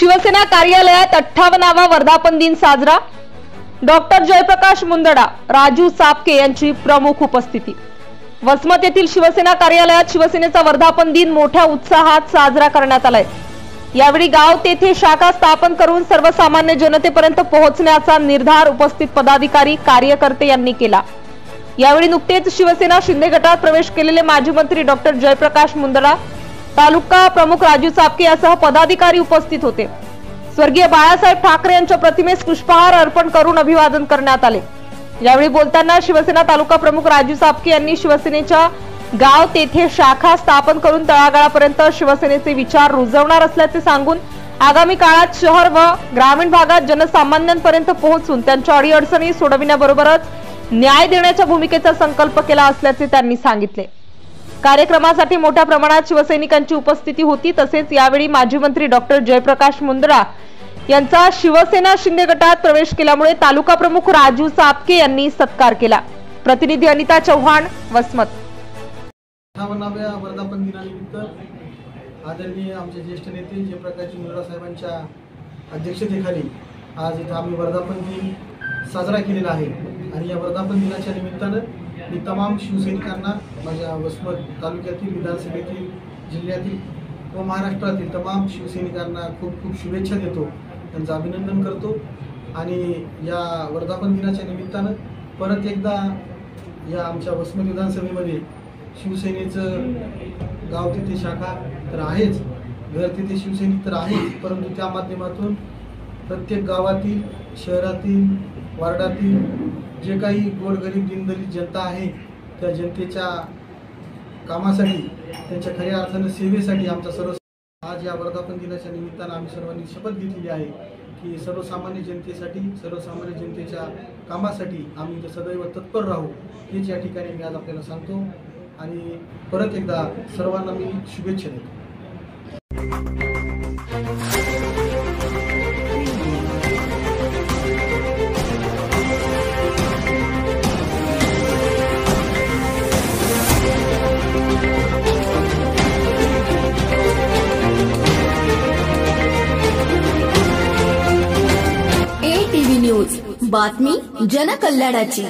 शिवसेना कार्यालयात 58वा वर्धापन दिन साजरा। डॉक्टर जयप्रकाश मुंदडा, राजू सापके यांची प्रमुख उपस्थिती। वसमत येथील शिवसेना कार्यालयात शिवसेनेचा वर्धापन दिन मोठ्या उत्साहात साजरा करण्यात आलाय। यावेळी गाव तेथे शाखा स्थापन करून सर्वसामान्य जनतेपर्यंत पोहोचण्याचा निर्धार उपस्थित पदाधिकारी कार्यकर्ते यांनी केला। यावेळी नुकतेच शिवसेना शिंदे गटात प्रवेश केलेले माजी मंत्री डॉक्टर जयप्रकाश मुंदडा, तालुका प्रमुख राजू सापके यासह पदाधिकारी उपस्थित होते। स्वर्गीय बाळासाहेब ठाकरे यांच्या प्रतिमेस पुष्पहार अर्पण करून अभिवादन करण्यात आले। यावेळी बोलताना शिवसेना तालुका प्रमुख राजू सापके यांनी शिवसेनेच्या गाव तेथे शाखा स्थापन करून तळागाळापर्यंत शिवसेनेचे विचार रुजवणार असल्याचे सांगून आगामी काळात शहर व ग्रामीण भागात जनसामान्यांपर्यंत पोहोचून त्यांच्या अडीअडचणी सोडविण्याबरोबरच न्याय देण्याच्या भूमिकेचा संकल्प केला असल्याचे त्यांनी सांगितले। कार्यक्रमासाठी मोठ्या प्रमाणात शिवसैनिकांची उपस्थिती होती। तसेच यावेळी माजी मंत्री डॉक्टर जयप्रकाश मुंदडा यांचा शिवसेना शिंदे गटात प्रवेश केल्यामुळे तालुका प्रमुख राजू सापके यांनी सत्कार केला। प्रतिनिधी अनिता चव्हाण, वसमत। 58व्या वर्धापन दिनानिमित्त आदरणीय आमचे ज्येष्ठ नेते जयप्रकाश मुंदडा साहेबांच्या अध्यक्षतेखाली आज इथे आम्ही वर्धापन दिन साजरा केलेला आहे। आणि या वर्धापन दिनाच्या निमित्तानं मी तमाम शिवसैनिकांना, माझ्या वसमत तालुक्यातील, विधानसभेतील, जिल्ह्यातील व महाराष्ट्रातील तमाम शिवसैनिकांना खूप खूप शुभेच्छा देतो, त्यांचं अभिनंदन करतो। आणि या वर्धापन दिनाच्या निमित्तानं परत एकदा या आमच्या वसमत विधानसभेमध्ये शिवसेनेचं गाव तिथे शाखा तर आहेच, घर तिथे शिवसैनिक तर आहेच, परंतु त्या माध्यमातून प्रत्येक गावातील, शहरातील, वार्डातील जे काही गोरगरीब दीनदलित जनता आहे त्या जनतेच्या कामासाठी, त्यांच्या खऱ्या अर्थानं सेवेसाठी आमचा सर्व आज या वर्धापन दिनाच्या निमित्तानं आम्ही सर्वांनी शपथ घेतलेली आहे की सर्वसामान्य जनतेसाठी, सर्वसामान्य जनतेच्या कामासाठी आम्ही सदैव तत्पर राहू, हेच या ठिकाणी मी आज आपल्याला सांगतो। आणि परत एकदा सर्वांना मी शुभेच्छा देतो। ATV न्यूज, बातमी जनकल्याणाची।